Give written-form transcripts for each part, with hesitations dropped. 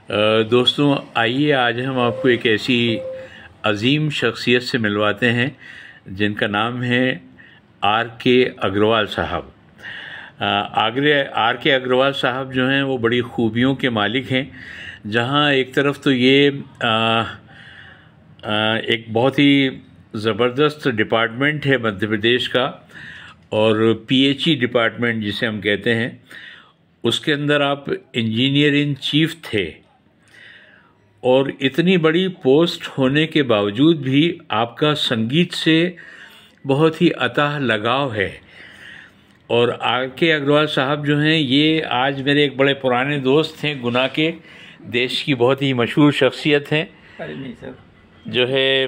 दोस्तों आइए आज हम आपको एक ऐसी अजीम शख्सियत से मिलवाते हैं जिनका नाम है R.K. अग्रवाल साहब। R.K. अग्रवाल साहब जो हैं वो बड़ी खूबियों के मालिक हैं। जहां एक तरफ तो ये एक बहुत ही ज़बरदस्त डिपार्टमेंट है मध्य प्रदेश का, और PHE डिपार्टमेंट जिसे हम कहते हैं, उसके अंदर आप इंजीनियर इन चीफ थे। और इतनी बड़ी पोस्ट होने के बावजूद भी आपका संगीत से बहुत ही अथाह लगाव है। और R.K. अग्रवाल साहब जो हैं ये आज मेरे एक बड़े पुराने दोस्त हैं, गुना के, देश की बहुत ही मशहूर शख्सियत हैं। नहीं सर, जो है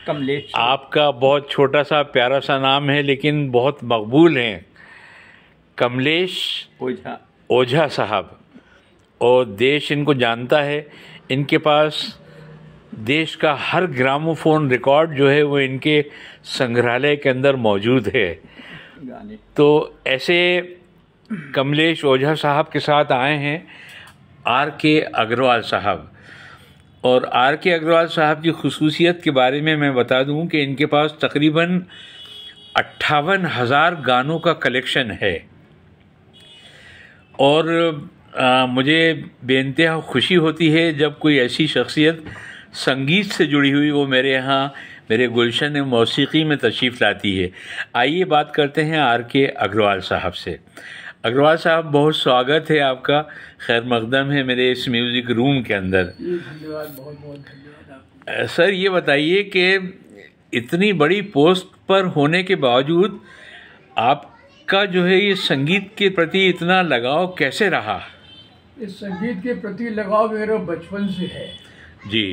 कमलेश। आपका बहुत छोटा सा प्यारा सा नाम है लेकिन बहुत मकबूल हैं, कमलेश ओझा साहब। और देश इनको जानता है। इनके पास देश का हर ग्रामोफोन रिकॉर्ड जो है वो इनके संग्रहालय के अंदर मौजूद है। तो ऐसे कमलेश ओझा साहब के साथ आए हैं R.K. अग्रवाल साहब। और R.K. अग्रवाल साहब की खुसूसियत के बारे में मैं बता दूं कि इनके पास तकरीबन 58,000 गानों का कलेक्शन है। और मुझे बेइंतहा खुशी होती है जब कोई ऐसी शख्सियत संगीत से जुड़ी हुई वो मेरे यहाँ मेरे गुलशन मौसीकी में तशरीफ़ लाती है। आइए बात करते हैं R.K. अग्रवाल साहब से। अग्रवाल साहब, बहुत स्वागत है आपका, खैर मकदम है मेरे इस म्यूज़िक रूम के अंदर। धन्यवाद, बहुत बहुत धन्यवाद आपको। सर ये बताइए कि इतनी बड़ी पोस्ट पर होने के बावजूद आपका जो है ये संगीत के प्रति इतना लगाव कैसे रहा? इस संगीत के प्रति लगाव मेरा बचपन से है जी।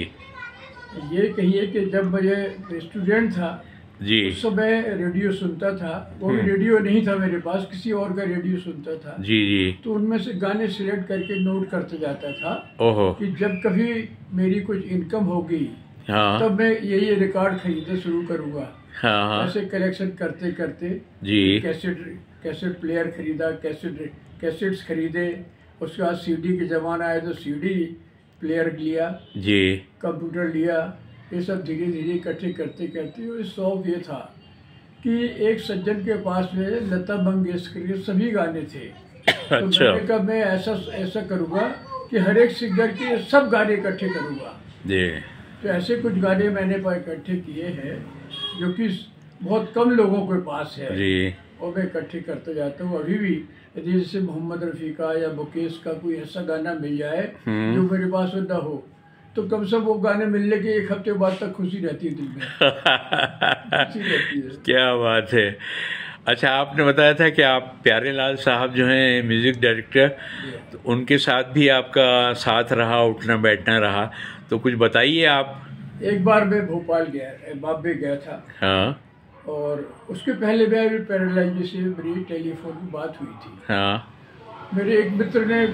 ये कहिए कि जब मैं स्टूडेंट था जी, उस समय रेडियो सुनता था। वो भी रेडियो नहीं था मेरे पास, किसी और का रेडियो सुनता था। जी जी। तो उनमें से गाने सिलेक्ट करके नोट करते जाता था। ओहो। कि जब कभी मेरी कुछ इनकम होगी हाँ, तब मैं ये रिकॉर्ड खरीदना शुरू करूँगा। हाँ हाँ ऐसे कलेक्शन करते करते जी। कैसेट प्लेयर खरीदा, कैसेट्स खरीदे। उसके बाद CD के ज़माना आया तो CD प्लेयर लिया जी। कंप्यूटर लिया। ये सब धीरे धीरे इकट्ठे करते करते और शौक ये था कि एक सज्जन के पास में लता मंगेशकर के सभी गाने थे। तो अच्छा। मैंने कहा मैं ऐसा करूँगा कि हर एक सिंगर के सब गाने इकट्ठे करूँगा। जी तो ऐसे कुछ गाने मैंने इकट्ठे किए हैं जो कि बहुत कम लोगों के पास है जी। और मैं इकट्ठे करते जाता हूँ। अभी भी यदि जैसे मोहम्मद रफ़ी का या मुकेश का कोई ऐसा गाना मिल जाए जो मेरे पास न हो तो कम से कम वो गाने मिलने के एक हफ्ते बाद तक खुशी रहती है दिल में। खुशी रहती है। क्या बात है। अच्छा, आपने बताया था कि आप प्यारे लाल साहब जो हैं म्यूज़िक डायरेक्टर, तो उनके साथ भी आपका साथ रहा, उठना बैठना रहा, तो कुछ बताइए आप। एक बार मैं भोपाल गया, बॉम्बे गया था। हाँ और उसके पहले मैं प्यारेलाल जी से मेरी टेलीफोन में बात हुई थी। हाँ मेरे एक मित्र ने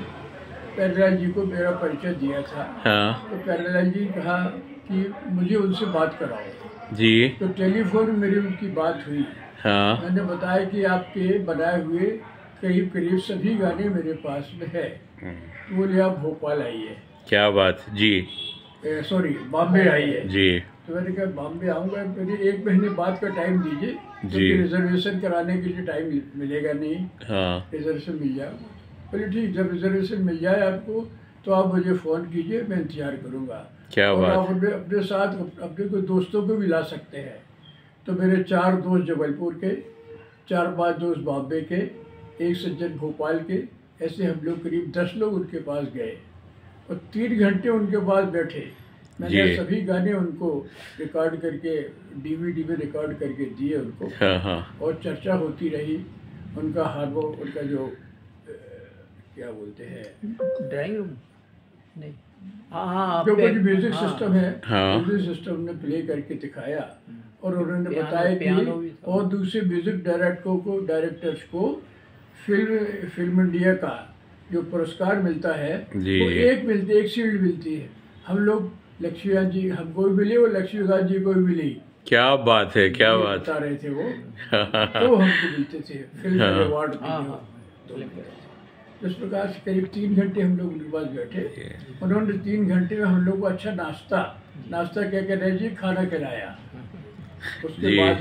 प्यारेलाल जी को मेरा परिचय दिया था। हाँ तो प्यारेलाल जी कहा कि मुझे उनसे बात कराओ जी। तो टेलीफोन में मेरी उनकी बात हुई। हाँ मैंने बताया कि आपके बनाए हुए करीब करीब सभी गाने मेरे पास में है। बोले आप भोपाल आइए। क्या बात जी। सॉरी, बॉम्बे आइए जी तो मैंने कहा बॉम्बे आऊँगा, मुझे 1 महीने बाद का टाइम दीजिए क्योंकि रिजर्वेशन कराने के लिए टाइम मिलेगा नहीं। हाँ रिजर्वेशन मिल जाएगा। बोले ठीक, जब रिजर्वेशन मिल जाए आपको तो आप मुझे फ़ोन कीजिए, मैं इंतजार करूँगा। क्या और बात। आप अपने साथ अपने कोई दोस्तों को भी ला सकते हैं। तो मेरे 4 दोस्त जबलपुर के, 4-5 दोस्त बॉम्बे के, एक सज्जन भोपाल के, ऐसे हम लोग करीब 10 लोग उनके पास गए और 3 घंटे उनके पास बैठे। मैंने सभी गाने उनको रिकॉर्ड करके DVD में रिकॉर्ड करके दिए उनको। हाँ हाँ। और चर्चा होती रही। उनका उनका जो क्या बोलते हैं, ड्राइंग रूम नहीं, हाँ जो कुछ म्यूजिक सिस्टम है, हाँ। म्यूजिक सिस्टम ने प्ले करके दिखाया। और उन्होंने बताया कि और दूसरे म्यूजिक डायरेक्टर्स को फिल्म इंडिया का जो पुरस्कार मिलता है वो एक शील्ड मिलती है। हम लोग लक्ष्मीकांत जी हमको भी मिली और लक्ष्मीकांत जी को भी मिली। क्या बात है, क्या बात। बता रहे थे वो तो हमको मिलते थे फिल्म अवार्ड। इस प्रकार से करीब 3 घंटे हम लोग उनके पास बैठे। उन्होंने 3 घंटे में हम लोग को अच्छा नाश्ता क्या कह रहे जी, खाना खिलाया। उसके बाद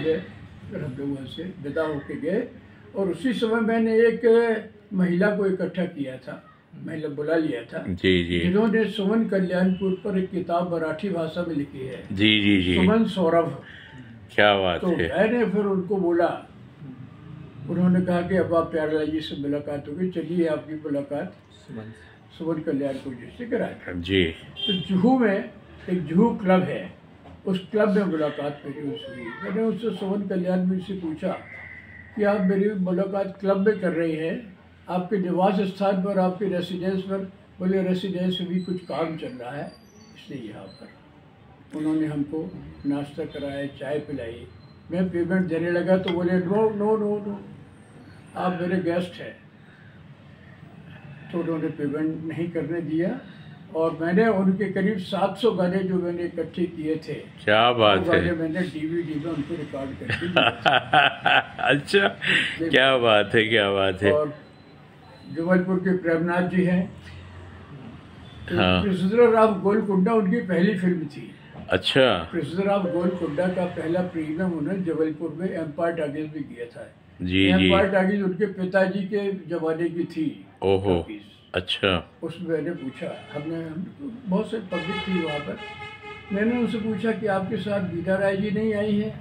फिर हम लोग वहाँ से विदा होके गए और उसी समय मैंने एक महिला को इकट्ठा किया था, महिला बुला लिया था जिन्होंने सुमन कल्याणपुर पर एक किताब मराठी भाषा में लिखी है। जी सुमन सौरभ। क्या बात है। तो मैंने फिर उनको बोला, उन्होंने कहा कि अब आप प्यारेलाल जी से मुलाकात होगी, चलिए आपकी मुलाकात सुमन कल्याणपुर जी से कराए जी। तो जुहू में एक जुहू क्लब है, उस क्लब में मुलाकात मेरी उससे हुई। मैंने उससे सुमन कल्याणपुर से पूछा कि आप मेरी मुलाकात क्लब में कर रही हैं, आपके निवास स्थान पर, आपके रेसिडेंस पर? बोले रेसिडेंस में भी कुछ काम चल रहा है इसलिए यहाँ पर। उन्होंने हमको नाश्ता कराया, चाय पिलाई, मैं पेमेंट देने लगा तो बोले नो नो नो नो, आप मेरे गेस्ट हैं। तो उन्होंने पेमेंट नहीं करने दिया और मैंने उनके करीब 700 गाने जो मैंने इकट्ठे किए थे, क्या बात है, गाने मैंने डीवीडी में उनको रिकॉर्ड करके अच्छा, क्या बात है, क्या बात है। और जबलपुर के प्रेमनाथ जी हैं, कृष्णराव गोलकुंडा उनकी पहली फिल्म थी। अच्छा। कृष्णराव गोलकुंडा का पहला प्रीमियम उन्होंने जबलपुर में एम्पायर टाकीज में किया था। जी एम्पायर टाकीज उनके पिताजी के जमाने की थी। ओहो, अच्छा। उसमें मैंने पूछा, हमने बहुत से पब्लिक थी वहाँ पर, मैंने उनसे पूछा कि आपके साथ गीता राय जी नहीं आई हैं?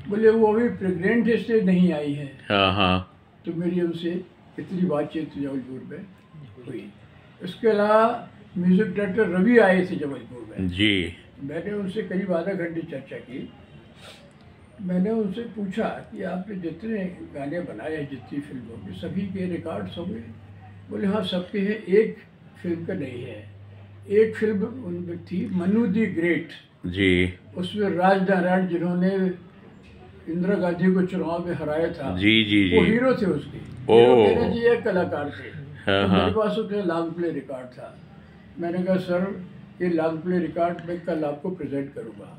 बोले वो अभी प्रेग्नेंट है इसलिए नहीं आई है। हाँ। तो मेरी उनसे इतनी बातचीत जबलपुर में हुई। इसके अलावा म्यूजिक डायरेक्टर रवि आए थे जबलपुर में जी। मैंने उनसे करीब आधा घंटे चर्चा की। मैंने उनसे पूछा कि आपने जितने गाने बनाए हैं, जितनी फिल्मों के, सभी के रिकॉर्ड्स होंगे? बोले हाँ सबके हैं, एक फिल्म का नहीं है। एक फिल्म उनमें थी मनु दी ग्रेट जी, उसमें राजनारायण जिन्होंने इंदिरा गांधी को चुनाव में हराया था जी, वो हीरो थे उसके। हीरो जी एक कलाकार थे। तो मेरे पास उसका लॉन्ग प्ले रिकॉर्ड था। मैंने कहा सर ये लॉन्ग प्ले रिकॉर्ड मैं कल आपको प्रेजेंट करूँगा।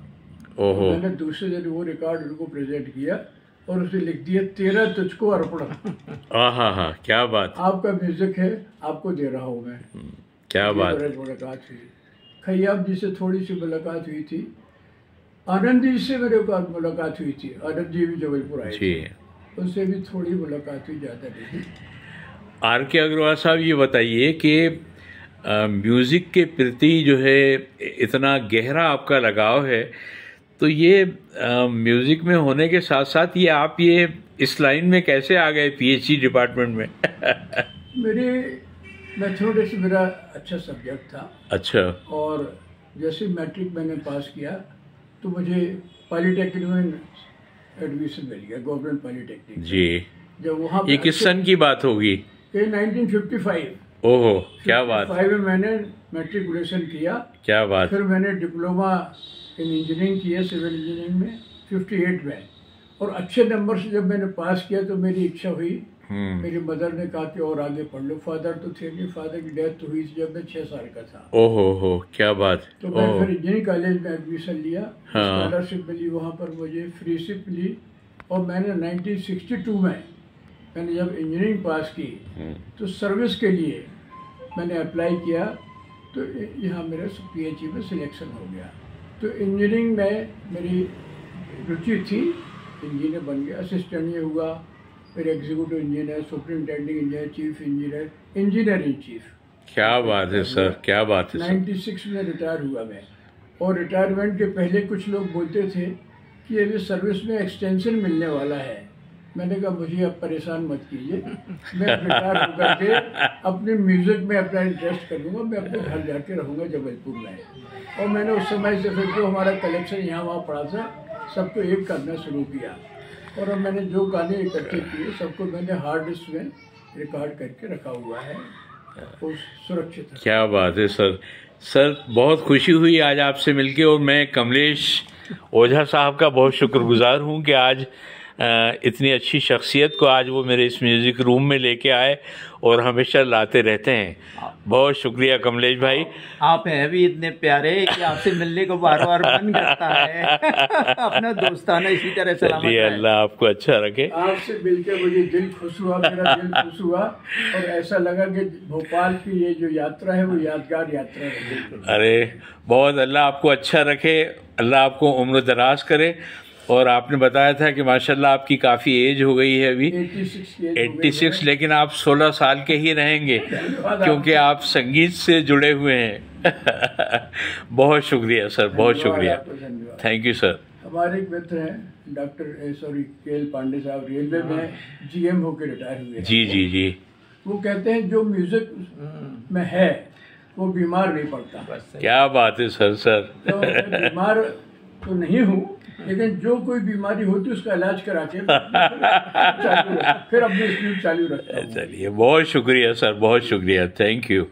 तो मैंने दूसरे दिन वो रिकॉर्ड उनको प्रेजेंट किया और उसे लिख दिया 13 तुझको अर्पण। हाँ, क्या बात। आपका म्यूजिक है, आपको दे रहा हूँ मैं। क्या बात। मुलाकात हुई, खैयाम जी से थोड़ी सी मुलाकात हुई थी, आनंद जी से मेरे को मुलाकात हुई थी, आनंद जी भी जबलपुर आए थे, उनसे भी थोड़ी मुलाकात हुई, ज़्यादा नहीं। आर के अग्रवाल साहब ये बताइए कि म्यूज़िक के प्रति जो है इतना गहरा आपका लगाव है, तो ये म्यूज़िक में होने के साथ साथ ये आप ये इस लाइन में कैसे आ गए पीएचडी डिपार्टमेंट में? मैथमेटिक्स मेरा अच्छा सब्जेक्ट था। अच्छा। और जैसे मैट्रिक मैंने पास किया तो मुझे पॉलीटेक्निक में एडमिशन मिल गया, गवर्नमेंट पॉलीटेक्निक जी। जब वहाँ ये किस सन की बात होगी? ये 1955। ओहो, क्या बात। 55 में मैंने मैट्रिकुलेशन किया। क्या बात। फिर मैंने डिप्लोमा इन इंजीनियरिंग किया, सिविल इंजीनियरिंग में 58 में। और अच्छे नंबर से जब मैंने पास किया तो मेरी इच्छा हुई, मेरी मदर ने कहा कि और आगे पढ़ लो। फादर तो थे नहीं, फादर की डेथ हुई थी जब मैं 6 साल का था। ओहो, क्या बात। तो मैं फिर इंजीनियरिंग कॉलेज में एडमिशन लिया, स्कॉलरशिप मिली वहाँ पर मुझे, फ्रीशिप मिली। और मैंने 1962 में मैंने जब इंजीनियरिंग पास की तो सर्विस के लिए मैंने अप्लाई किया, तो यहाँ मेरा पीएचडी में सिलेक्शन हो गया। तो इंजीनियरिंग में मेरी रुचि थी, इंजीनियर बन गया, असिस्टेंट ये हुआ, फिर executive engineer, superintending engineer, chief engineer, engineer in chief. क्या बात है सर, क्या बात है। 96 में रिटायर हुआ मैं। और रिटायरमेंट के पहले कुछ लोग बोलते थे कि अभी सर्विस में एक्सटेंशन मिलने वाला है। मैंने कहा मुझे अब परेशान मत कीजिए, मैं रिटायर होकर के अपने म्यूजिक में अपना इंटरेस्ट कर लूँगा, मैं अपने घर जाके रहूँगा जबलपुर में। और मैंने उस समय से फिर जो हमारा कलेक्शन यहाँ वहाँ पड़ा था सबको एक करना शुरू किया। और अब मैंने जो गाने इकट्ठे किए सबको मैंने हार्ड डिस्क में रिकॉर्ड करके रखा हुआ है, वो सुरक्षित है। क्या बात है सर। सर बहुत खुशी हुई आज आपसे मिलके, और मैं कमलेश ओझा साहब का बहुत शुक्रगुजार हूँ कि आज इतनी अच्छी शख्सियत को आज वो मेरे इस म्यूज़िक रूम में लेके आए और हमेशा लाते रहते हैं। बहुत शुक्रिया कमलेश भाई। आप हैं भी इतने प्यारे कि आपसे मिलने को बार बार मन करता है। अपना दोस्ताना इसी तरह सलामत चलिए, रहे। अल्लाह आपको अच्छा रखे। आपसे मिलकर मुझे दिल खुश हुआ, मेरा दिल खुश हुआ और ऐसा लगा कि भोपाल की ये जो यात्रा है वो यादगार यात्रा है। अरे बहुत, अल्लाह आपको अच्छा रखे, अल्लाह आपको उम्र दराज करे। और आपने बताया था कि माशाल्लाह आपकी काफ़ी एज हो गई है अभी, 86, लेकिन आप 16 साल के ही रहेंगे क्योंकि आप संगीत से जुड़े हुए हैं। बहुत शुक्रिया सर, बहुत शुक्रिया, थैंक यू सर। हमारे एक मित्र हैं डॉक्टर KL पांडे साहब, रेलवे में GM होकर रिटायर हुए। जी जी जी। वो कहते हैं जो म्यूजिक में है वो बीमार नहीं पड़ता। क्या बात है सर। तो मैं बीमार तो नहीं हूँ, लेकिन जो कोई बीमारी होती है उसका इलाज करा के फिर अपनी स्पीड चालू रखता हूँ। चलिए, बहुत शुक्रिया सर, बहुत शुक्रिया, थैंक यू।